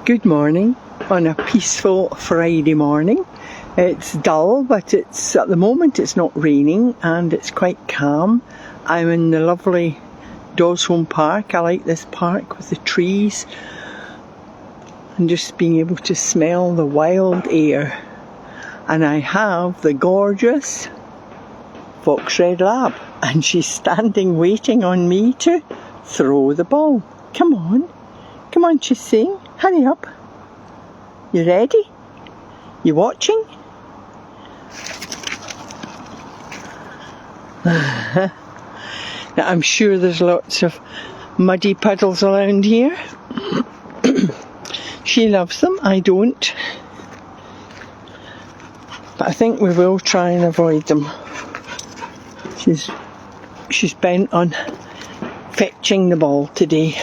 Good morning on a peaceful Friday morning. It's dull, but at the moment it's not raining and it's quite calm. I'm in the lovely Dosholm Park. I like this park with the trees and just being able to smell the wild air. And I have the gorgeous Fox Red Lab, and she's standing waiting on me to throw the ball. Come on, she's saying. Hurry up. You ready? You watching? Now, I'm sure there's lots of muddy puddles around here. She loves them, I don't. But I think we will try and avoid them. She's bent on fetching the ball today.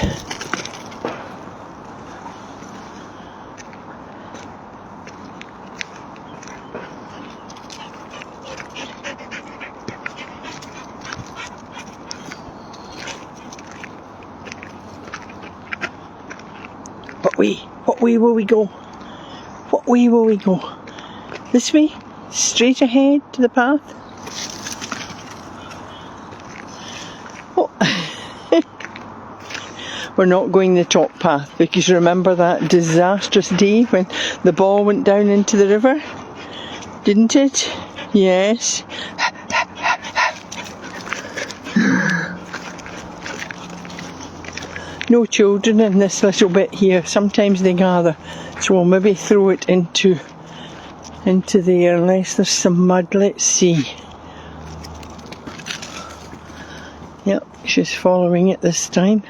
What way will we go? What way will we go? This way? Straight ahead to the path? Oh. We're not going the top path, because remember that disastrous day when the ball went down into the river? Didn't it? Yes. No children in this little bit here. Sometimes they gather, so we'll maybe throw it into there unless there's some mud. Let's see. Yep, she's following it this time.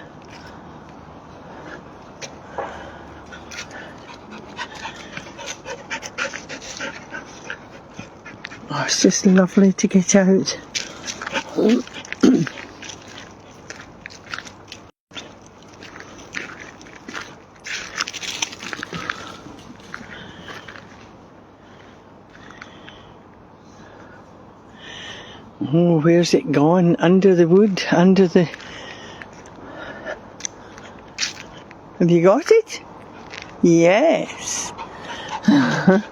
Oh, it's just lovely to get out. Oh, where's it gone? Under the wood, under the... Have you got it? Yes. I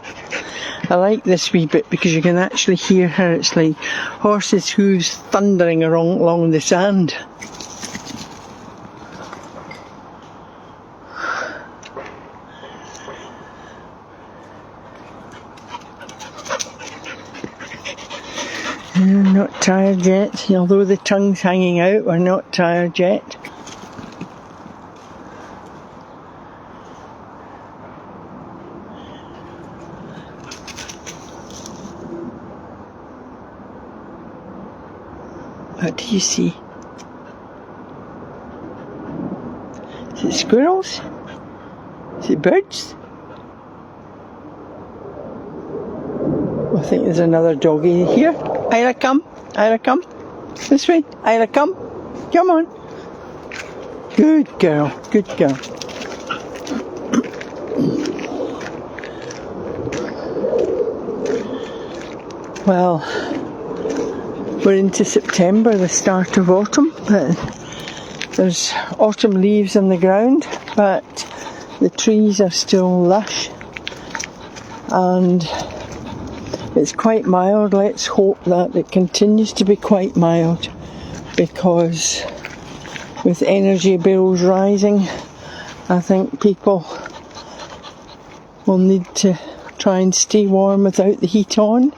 like this wee bit because you can actually hear her. It's like horses' hooves thundering along the sand. Not tired yet, although the tongue's hanging out, we're not tired yet. What do you see? Is it squirrels? Is it birds? I think there's another doggy here. Isla, come. Isla, come. This way. Isla, come. Come on. Good girl. Good girl. Well, we're into September, the start of autumn. There's autumn leaves on the ground, but the trees are still lush. And it's quite mild. Let's hope that it continues to be quite mild, because with energy bills rising, I think people will need to try and stay warm without the heat on.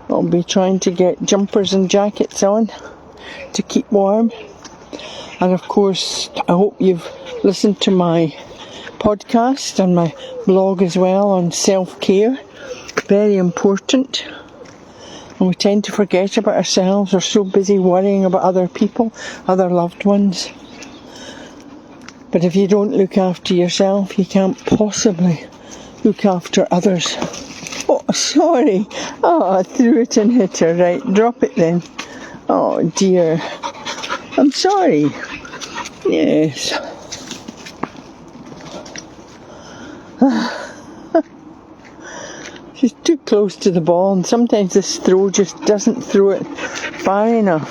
I'll be trying to get jumpers and jackets on to keep warm. And of course, I hope you've listened to my podcast and my blog as well on self-care. Very important, and we tend to forget about ourselves. We're so busy worrying about other people, other loved ones. But if you don't look after yourself, you can't possibly look after others. Oh, sorry. Oh, I threw it and hit her. Right, drop it then. Oh dear. I'm sorry. Yes. She's too close to the ball, and sometimes this throw just doesn't throw it far enough.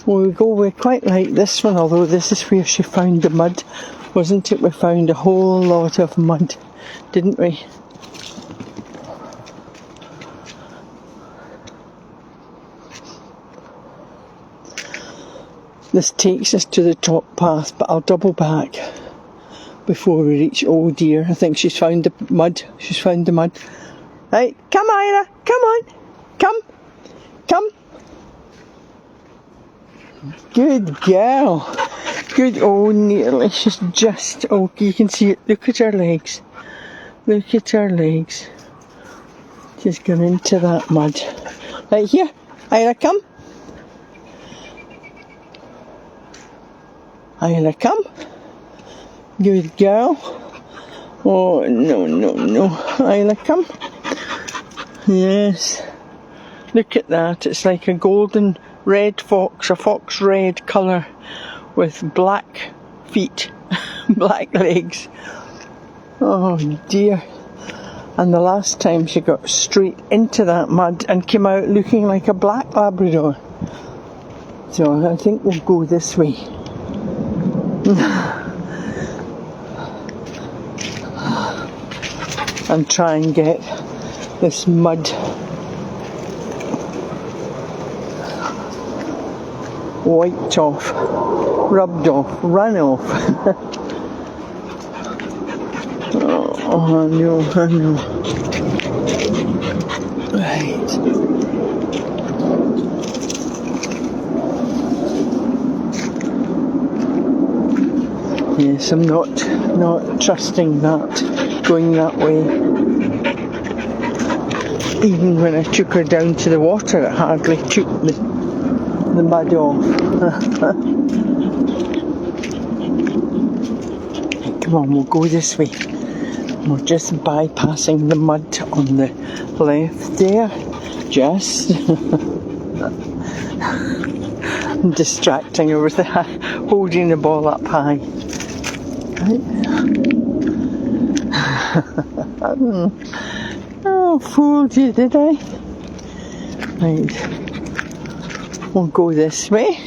We quite like this one, although this is where she found the mud, wasn't it? We found a whole lot of mud, didn't we? This takes us to the top path, but I'll double back before we reach, oh dear, I think she's found the mud. She's found the mud. Right, come Isla, come on, come. Good girl. Good, oh nearly, she's just, oh you can see it, look at her legs. Look at her legs. She's gone into that mud. Right here, Isla, come. Isla, come. Good girl. Oh, no. Isla, come. Yes. Look at that. It's like a golden red fox, a fox red colour with black feet, black legs. Oh dear. And the last time she got straight into that mud and came out looking like a black Labrador. So I think we'll go this way. And try and get this mud wiped off, rubbed off, run off. I know. Right. Yes, I'm not trusting that, going that way. Even when I took her down to the water, it hardly took the mud off. Come on, we'll go this way. We're just bypassing the mud on the left there. Just distracting her with holding the ball up high. Oh, fooled you, did I? Right. We'll go this way.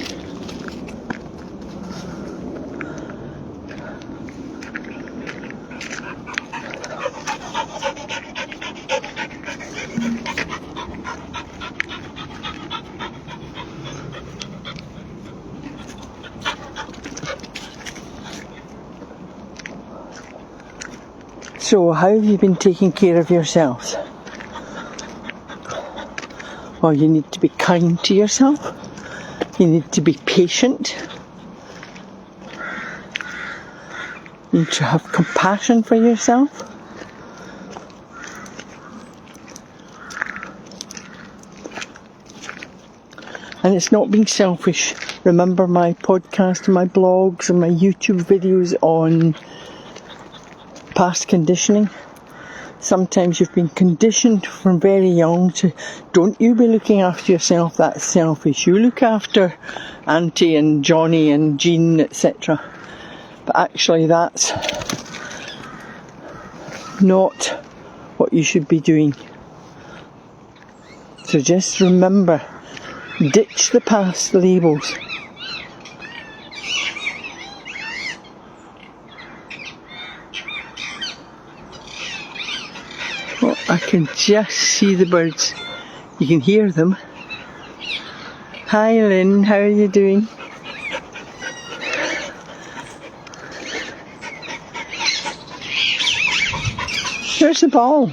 So, how have you been taking care of yourselves? Well, you need to be kind to yourself. You need to be patient. You need to have compassion for yourself. And it's not being selfish. Remember my podcast and my blogs and my YouTube videos on past conditioning. Sometimes you've been conditioned from very young to, don't you be looking after yourself, that's selfish. You look after Auntie and Johnny and Jean, etc. But actually that's not what you should be doing. So just remember, ditch the past labels. Oh, I can just see the birds. You can hear them. Hi Lynn, how are you doing? There's the ball.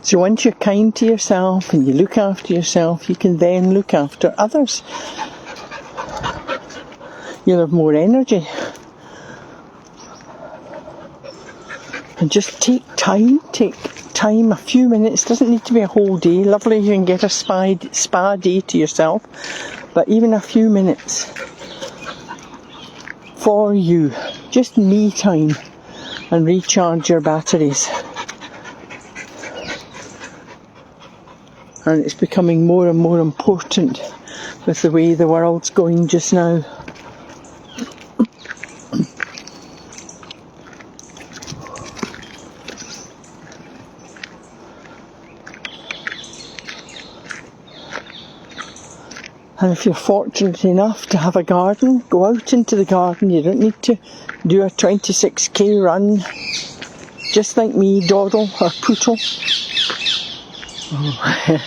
So once you're kind to yourself and you look after yourself, you can then look after others. You'll have more energy. And just take time, a few minutes, doesn't need to be a whole day. Lovely, you can get a spa day to yourself, but even a few minutes for you, just me time, and recharge your batteries. And it's becoming more and more important with the way the world's going just now. And if you're fortunate enough to have a garden, go out into the garden. You don't need to do a 26k run, just like me, Doddle or Pootle. Oh.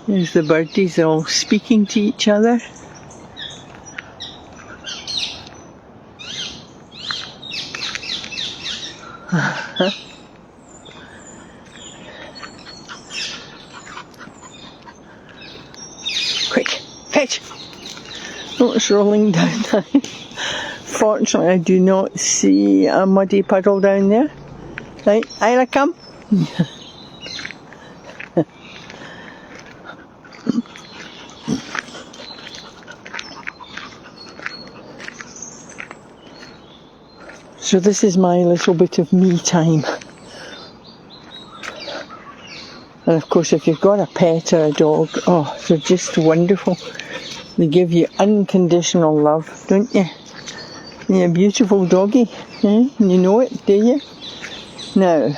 There's the birdies all speaking to each other. Quick, fetch! Oh, it's rolling down now. Fortunately, I do not see a muddy puddle down there. Right, Isla, come. So this is my little bit of me time. And of course, if you've got a pet or a dog, oh, they're just wonderful. They give you unconditional love, don't you? You're a beautiful doggy, eh? You know it, do you? Now,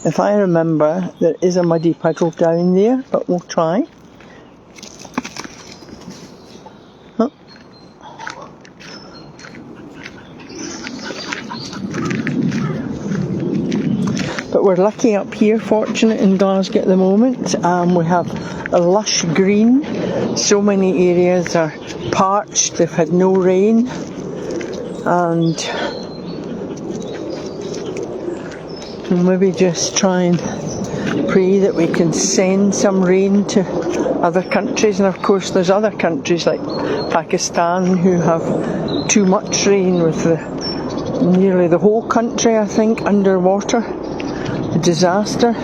if I remember, there is a muddy puddle down there, but we'll try. Huh? But we're lucky up here, fortunate in Glasgow at the moment. We have a lush green. So many areas are parched, they've had no rain. And we'll maybe just try and pray that we can send some rain to other countries. And of course there's other countries like Pakistan who have too much rain, with nearly the whole country, I think, underwater. A disaster.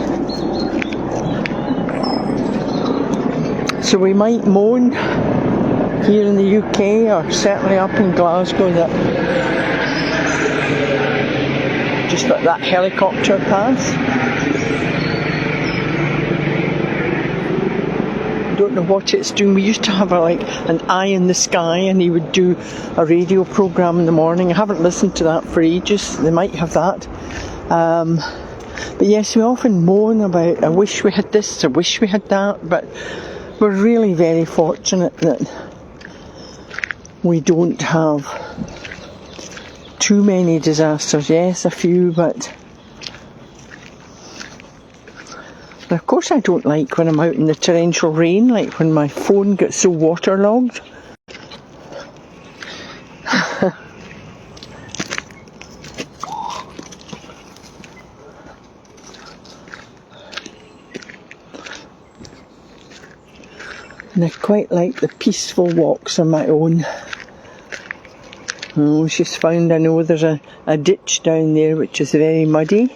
So we might moan here in the UK, or certainly up in Glasgow, that just let that helicopter pass. I don't know what it's doing. We used to have an eye in the sky, and he would do a radio programme in the morning. I haven't listened to that for ages. They might have that. But yes, we often moan about, I wish we had this, I wish we had that, but we're really very fortunate that we don't have too many disasters. Yes, a few, but of course I don't like when I'm out in the torrential rain, like when my phone gets so waterlogged. And I quite like the peaceful walks on my own. Oh, she's found, I know there's a ditch down there which is very muddy.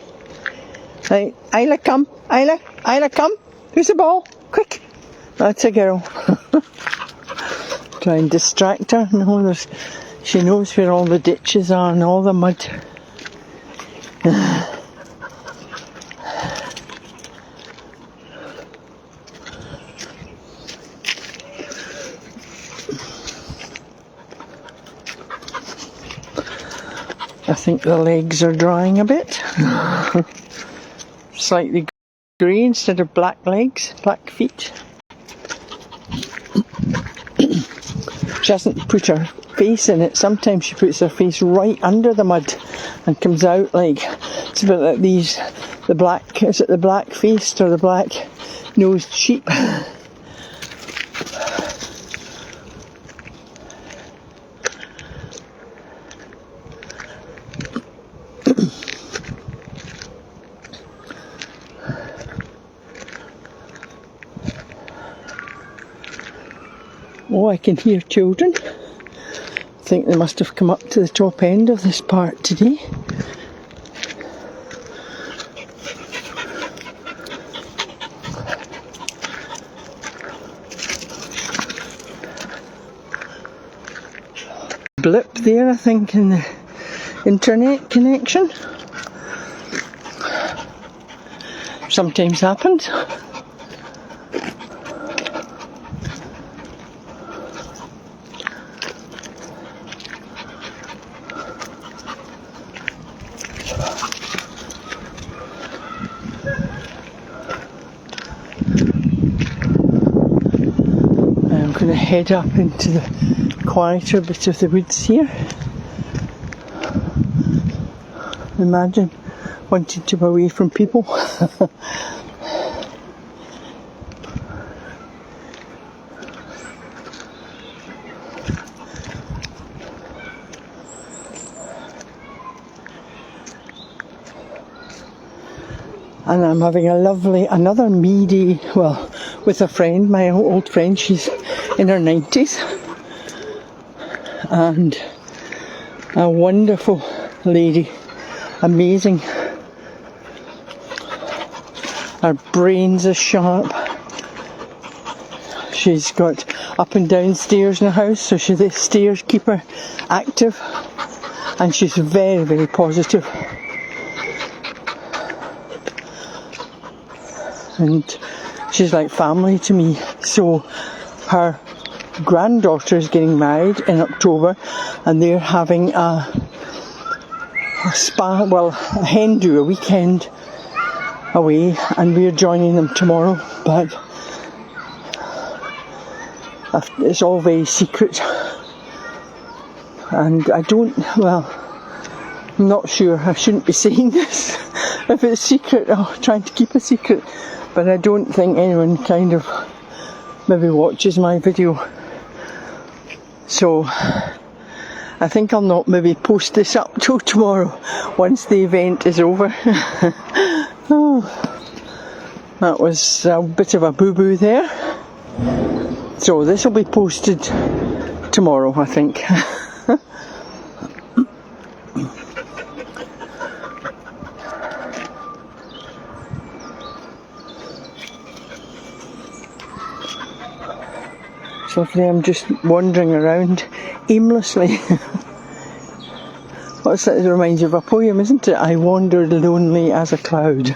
Right, Isla, come. Isla, come. Who's the ball? Quick. That's a girl. Try and distract her. No, she knows where all the ditches are and all the mud. I think the legs are drying a bit. Slightly grey instead of black legs, black feet. She hasn't put her face in it. Sometimes she puts her face right under the mud and comes out like, it's a bit like the black, is it the black faced or the black nosed sheep? Oh, I can hear children. I think they must have come up to the top end of this part today. Blip there, I think, in the internet connection. Sometimes happens. head up into the quieter bit of the woods here. Imagine wanting to be away from people. And I'm having another me day, well, with a friend, my old friend. She's in her 90s. And a wonderful lady, amazing. Her brains are sharp. She's got up and down stairs in the house, so the stairs keep her active. And she's very, very positive. And she's like family to me. So her granddaughter is getting married in October, and they're having a hen do, a weekend away, and we're joining them tomorrow, but it's all very secret, and I'm not sure, I shouldn't be saying this. If it's secret, I'm trying to keep a secret, but I don't think anyone kind of maybe watches my video, so I think I'll not maybe post this up till tomorrow once the event is over. Oh, that was a bit of a boo-boo there. So this will be posted tomorrow, I think. So today I'm just wandering around aimlessly. What's that? It reminds you of a poem, isn't it? I wandered lonely as a cloud.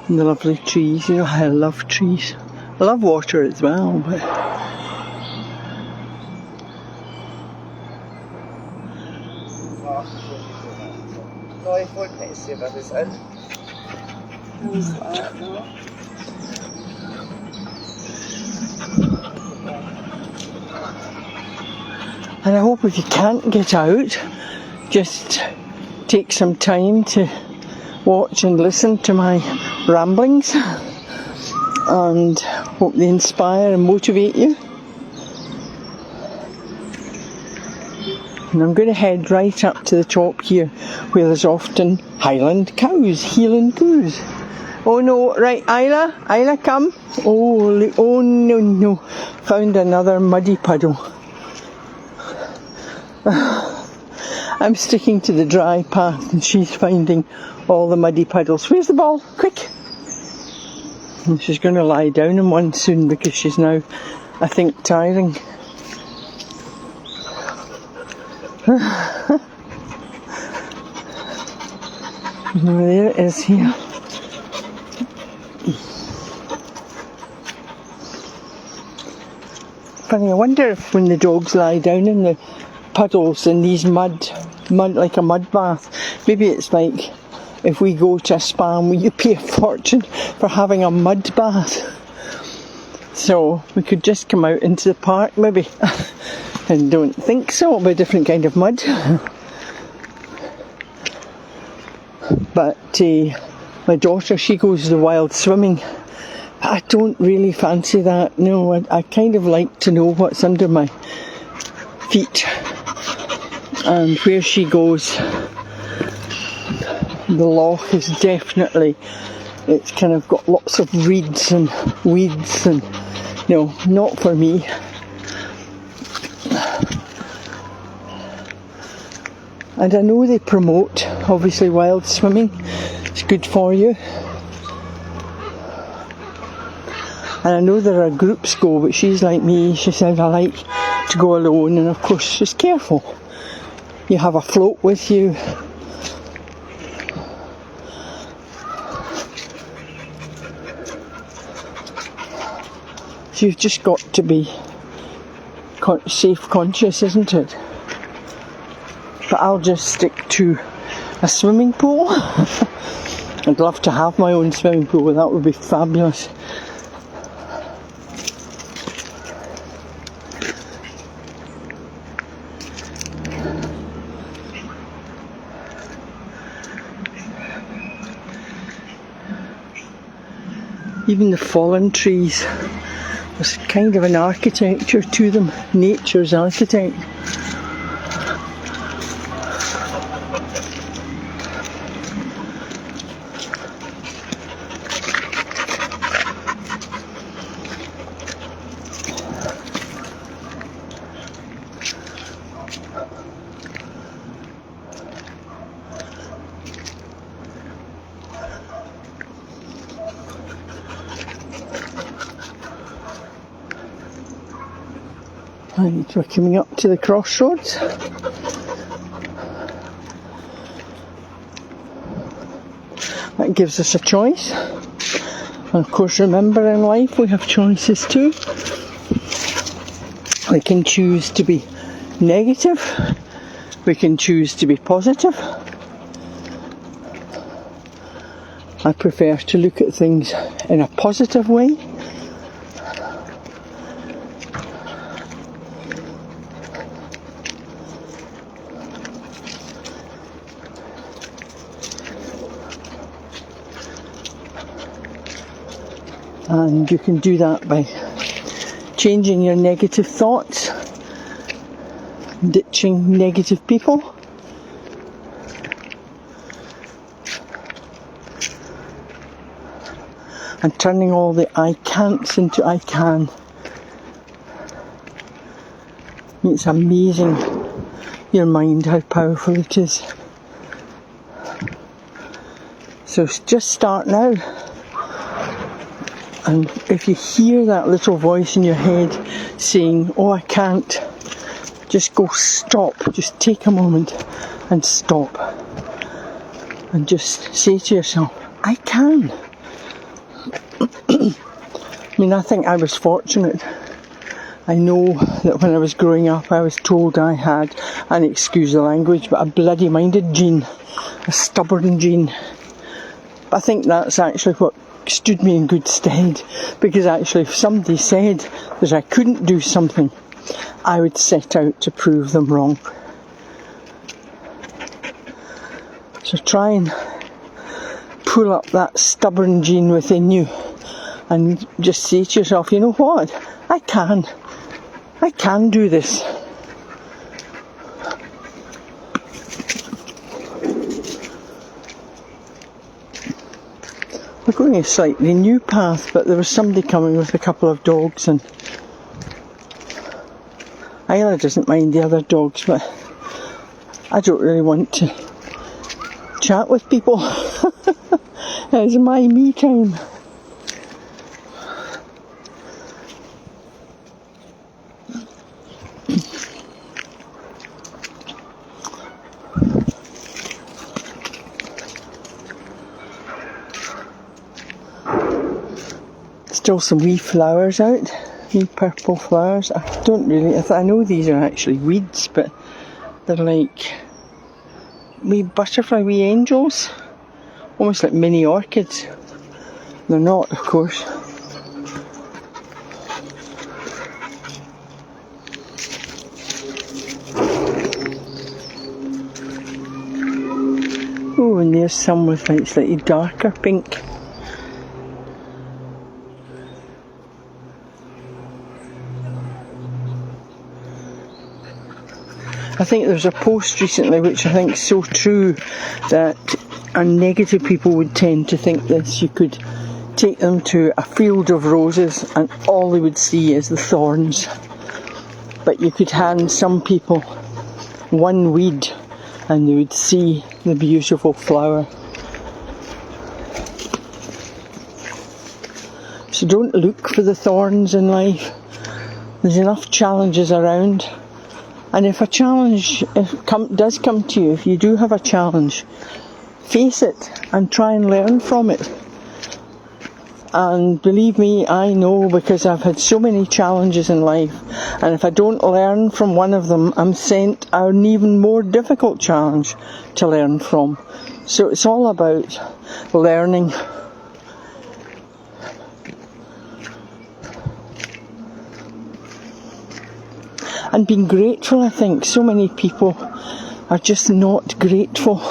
And the lovely trees, you know, I love trees. I love water as well, but and I hope if you can't get out, just take some time to watch and listen to my ramblings, and hope they inspire and motivate you. And I'm going to head right up to the top here, where there's often Highland cows, Highland cows. Oh no, right, Isla, come. Oh no, found another muddy puddle. I'm sticking to the dry path and she's finding all the muddy puddles. Where's the ball? Quick! And she's going to lie down in one soon because she's now, I think, tiring. There it is here. Funny, I wonder if when the dogs lie down in the puddles in these mud like a mud bath, maybe it's like if we go to a spa and you pay a fortune for having a mud bath. So we could just come out into the park maybe. And don't think so, it'll be a different kind of mud. But my daughter, she goes to the wild swimming. I don't really fancy that. No, I kind of like to know what's under my feet. And where she goes, the loch is definitely, it's kind of got lots of reeds and weeds, and no, not for me. And I know they promote, obviously, wild swimming. It's good for you. And I know there are groups go, but she's like me. She said, I like to go alone. And of course, she's careful. You have a float with you. So you've just got to be safe conscious, isn't it? But I'll just stick to a swimming pool I'd love to have my own swimming pool, that would be fabulous. Even the fallen trees, there's kind of an architecture to them, nature's architect. And we're coming up to the crossroads. That gives us a choice. And of course, remember, in life we have choices too. We can choose to be negative. We can choose to be positive. I prefer to look at things in a positive way. And you can do that by changing your negative thoughts, ditching negative people, and turning all the I can'ts into I can. It's amazing, your mind, how powerful it is. So just start now. And if you hear that little voice in your head saying, oh, I can't, just go stop. Just take a moment and stop. And just say to yourself, I can. I mean, I think I was fortunate. I know that when I was growing up, I was told I had, and excuse the language, but a bloody minded gene, a stubborn gene. But I think that's actually what stood me in good stead, because actually if somebody said that I couldn't do something, I would set out to prove them wrong. So try and pull up that stubborn gene within you and just say to yourself, you know what, I can do this. We're going a slightly new path, but there was somebody coming with a couple of dogs, and Isla doesn't mind the other dogs, but I don't really want to chat with people. It's my me time. Still some wee flowers out, wee purple flowers. I don't really, I know these are actually weeds, but they're like wee butterfly, wee angels, almost like mini orchids. They're not, of course. Oh, and there's some with like slightly darker pink. I think there's a post recently which I think is so true, that negative people would tend to think this. You could take them to a field of roses and all they would see is the thorns. But you could hand some people one weed and they would see the beautiful flower. So don't look for the thorns in life. There's enough challenges around. And if a challenge does come to you, if you do have a challenge, face it and try and learn from it. And believe me, I know, because I've had so many challenges in life, and if I don't learn from one of them, I'm sent an even more difficult challenge to learn from. So it's all about learning. And being grateful, I think. So many people are just not grateful.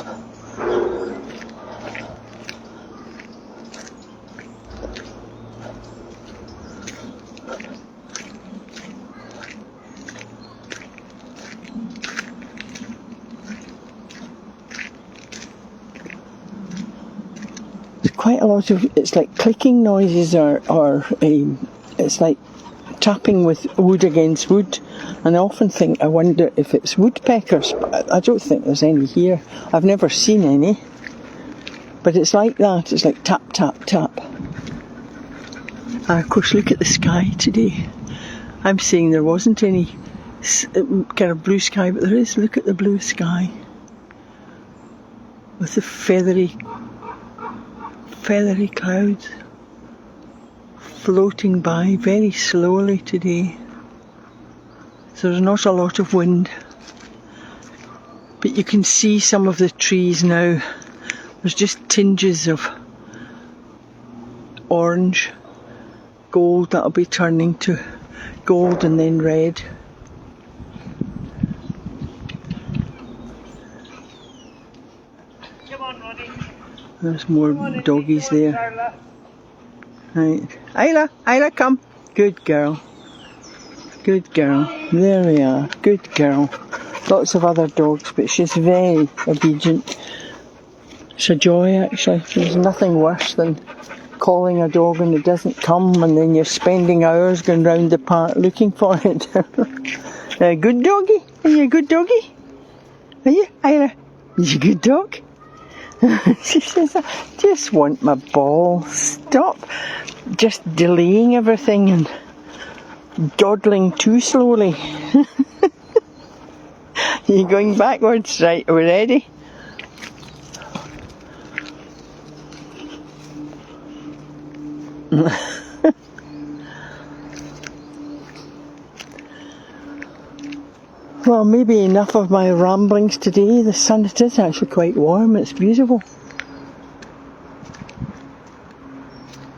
There's quite a lot of, it's like clicking noises or it's like tapping with wood against wood, and I often think, I wonder if it's woodpeckers, but I don't think there's any here. I've never seen any, but it's like that. It's like tap, tap, tap. And of course, look at the sky today. I'm saying there wasn't any kind of blue sky, but there is. Look at the blue sky with the feathery clouds floating by very slowly today. So there's not a lot of wind, but you can see some of the trees now. There's just tinges of orange, gold, that'll be turning to gold and then red. There's more doggies there. Right. Isla, come. Good girl. Good girl. There we are. Good girl. Lots of other dogs, but she's very obedient. It's a joy, actually. There's nothing worse than calling a dog and it doesn't come, and then you're spending hours going round the park looking for it. A good doggy? Are you a good doggy? Are you, Isla? Are you a good dog? She says, I just want my ball. Stop just delaying everything and dawdling too slowly. You're going backwards, right? Are we ready? Well, maybe enough of my ramblings today. The sun, it is actually quite warm. It's beautiful.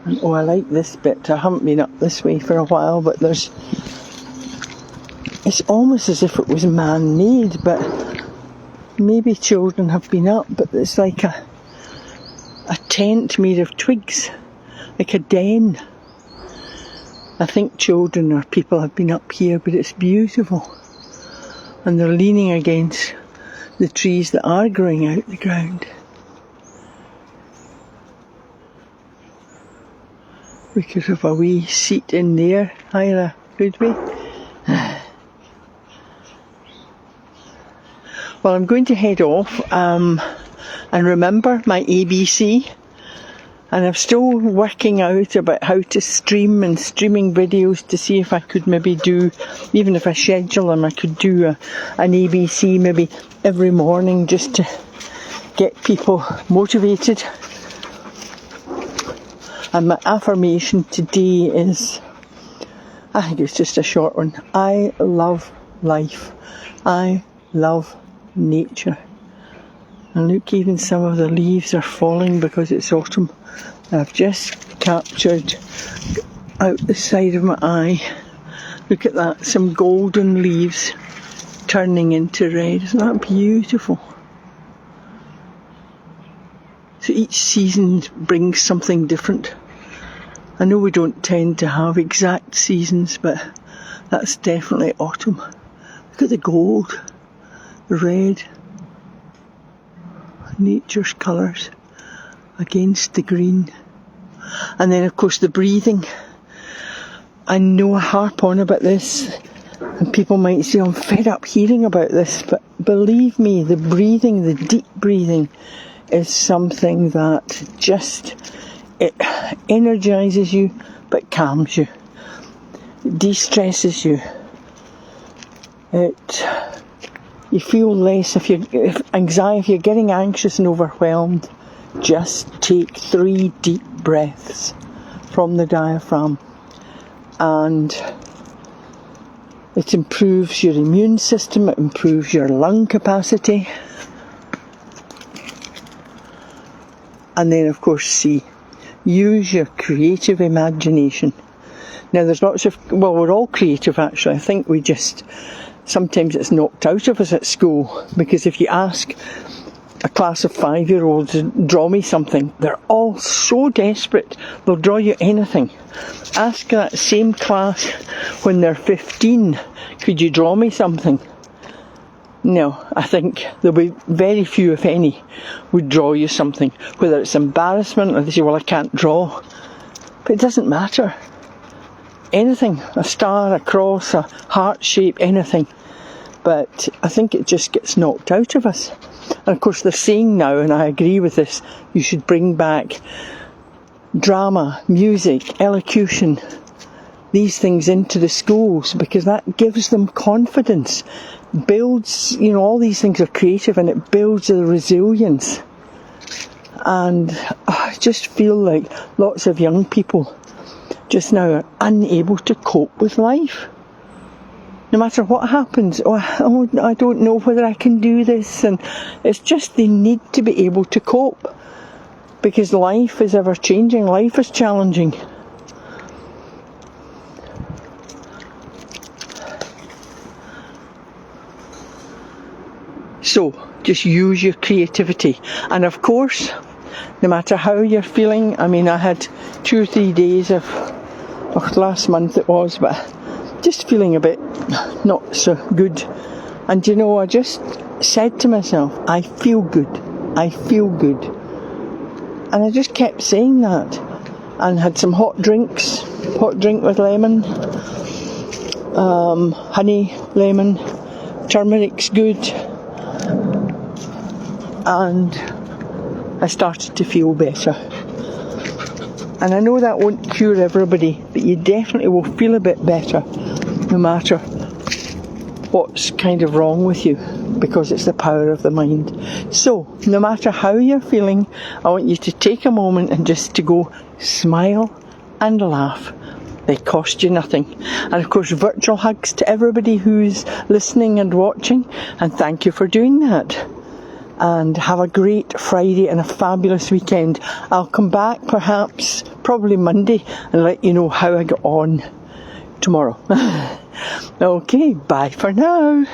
And, oh, I like this bit. I haven't been up this way for a while, but it's almost as if it was man-made, but maybe children have been up, but it's like a tent made of twigs, like a den. I think children or people have been up here, but it's beautiful. And they're leaning against the trees that are growing out the ground. We could have a wee seat in there, Isla, could we? Well, I'm going to head off and remember my ABC. And I'm still working out about how to stream and streaming videos to see if I could maybe do, even if I schedule them, I could do an ABC maybe every morning just to get people motivated. And my affirmation today is, I think it's just a short one. I love life. I love nature. And look, even some of the leaves are falling because it's autumn. I've just captured out the side of my eye, look at that, some golden leaves turning into red. Isn't that beautiful? So each season brings something different. I know we don't tend to have exact seasons, but that's definitely autumn. Look at the gold, the red, nature's colours against the green. And then of course the breathing. I know I harp on about this and people might say I'm fed up hearing about this, but believe me, the breathing, the deep breathing is something that just, it energises you but calms you. It de-stresses you. You feel less if you're getting anxious and overwhelmed. Just take 3 deep breaths from the diaphragm, and it improves your immune system, it improves your lung capacity. And then, of course, C, use your creative imagination. Now, there's lots of, well, we're all creative actually. I think we just, sometimes it's knocked out of us at school, because if you ask a class of 5-year-olds to draw me something, they're all so desperate, they'll draw you anything. Ask that same class when they're 15, could you draw me something? No, I think there'll be very few, if any, would draw you something. Whether it's embarrassment or they say, well, I can't draw. But it doesn't matter. Anything, a star, a cross, a heart shape, anything. But I think it just gets knocked out of us. And of course they're saying now, and I agree with this, you should bring back drama, music, elocution, these things into the schools, because that gives them confidence, builds, all these things are creative, and it builds the resilience. And I just feel like lots of young people just now are unable to cope with life. No matter what happens, I don't know whether I can do this, and it's just they need to be able to cope, because life is ever changing, life is challenging. So, just use your creativity. And of course, no matter how you're feeling, I mean, I had 2 or 3 days of last month it was, but just feeling a bit not so good. And I just said to myself, I feel good. And I just kept saying that. And had some hot drink with lemon, honey, lemon, turmeric's good. And I started to feel better. And I know that won't cure everybody, but you definitely will feel a bit better, no matter what's kind of wrong with you, because it's the power of the mind. So, no matter how you're feeling, I want you to take a moment and just to go smile and laugh. They cost you nothing. And of course, virtual hugs to everybody who's listening and watching, and thank you for doing that. And have a great Friday and a fabulous weekend. I'll come back probably Monday, and let you know how I got on tomorrow. Okay, bye for now.